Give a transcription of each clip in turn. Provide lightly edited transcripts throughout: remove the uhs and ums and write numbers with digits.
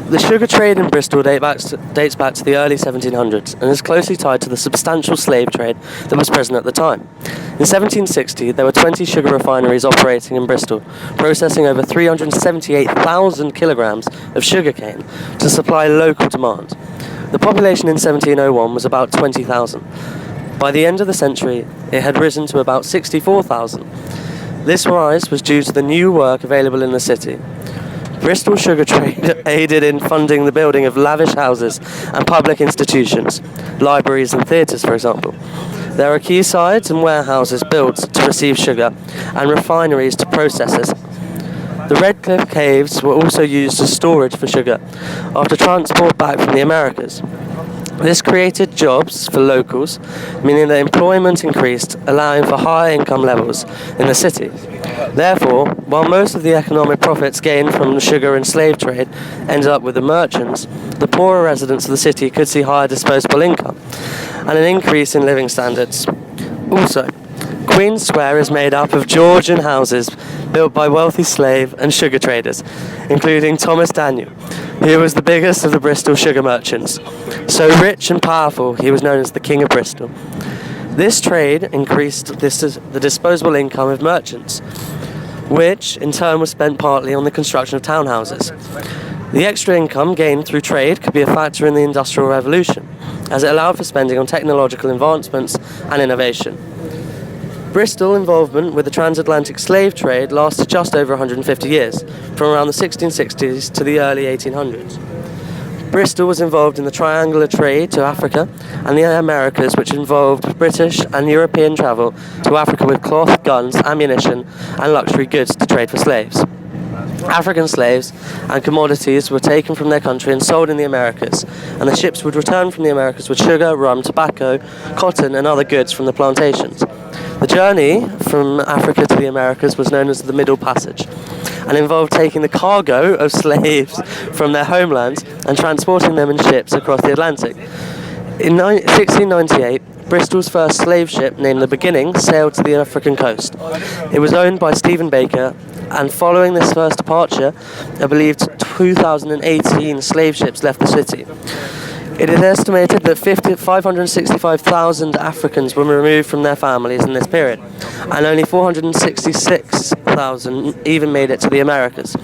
The sugar trade in Bristol dates back to the early 1700s and is closely tied to the substantial slave trade that was present at the time. In 1760, there were 20 sugar refineries operating in Bristol, processing over 378,000 kilograms of sugarcane to supply local demand. The population in 1701 was about 20,000. By the end of the century, it had risen to about 64,000. This rise was due to the new work available in the city. Bristol sugar trade aided in funding the building of lavish houses and public institutions, libraries and theatres, for example. There are quaysides and warehouses built to receive sugar, and refineries to process it. The Red Cliff Caves were also used as storage for sugar after transport back from the Americas. This created jobs for locals, meaning that employment increased, allowing for higher income levels in the city. Therefore, while most of the economic profits gained from the sugar and slave trade ended up with the merchants, the poorer residents of the city could see higher disposable income and an increase in living standards. Also, Queen Square is made up of Georgian houses built by wealthy slave and sugar traders, including Thomas Daniel, who was the biggest of the Bristol sugar merchants. So rich and powerful, he was known as the King of Bristol. This trade increased the disposable income of merchants, which in turn was spent partly on the construction of townhouses. The extra income gained through trade could be a factor in the Industrial Revolution, as it allowed for spending on technological advancements and innovation. Bristol involvement with the transatlantic slave trade lasted just over 150 years, from around the 1660s to the early 1800s. Bristol was involved in the triangular trade to Africa and the Americas, which involved British and European travel to Africa with cloth, guns, ammunition, and luxury goods to trade for slaves. African slaves and commodities were taken from their country and sold in the Americas, and the ships would return from the Americas with sugar, rum, tobacco, cotton, and other goods from the plantations. The journey from Africa to the Americas was known as the Middle Passage, and involved taking the cargo of slaves from their homelands and transporting them in ships across the Atlantic. In 1698, Bristol's first slave ship, named the Beginning, sailed to the African coast. It was owned by Stephen Baker, and following this first departure, I believe 2018 slave ships left the city. It is estimated that 565,000 Africans were removed from their families in this period, and only 466,000 even made it to the Americas,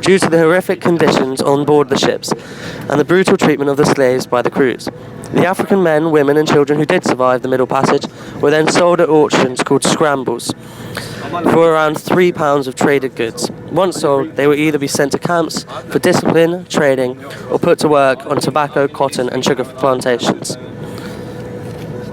due to the horrific conditions on board the ships and the brutal treatment of the slaves by the crews. The African men, women and children who did survive the Middle Passage were then sold at auctions called scrambles for around £3 of traded goods. Once sold, they would either be sent to camps for discipline, training, or put to work on tobacco, cotton and sugar plantations.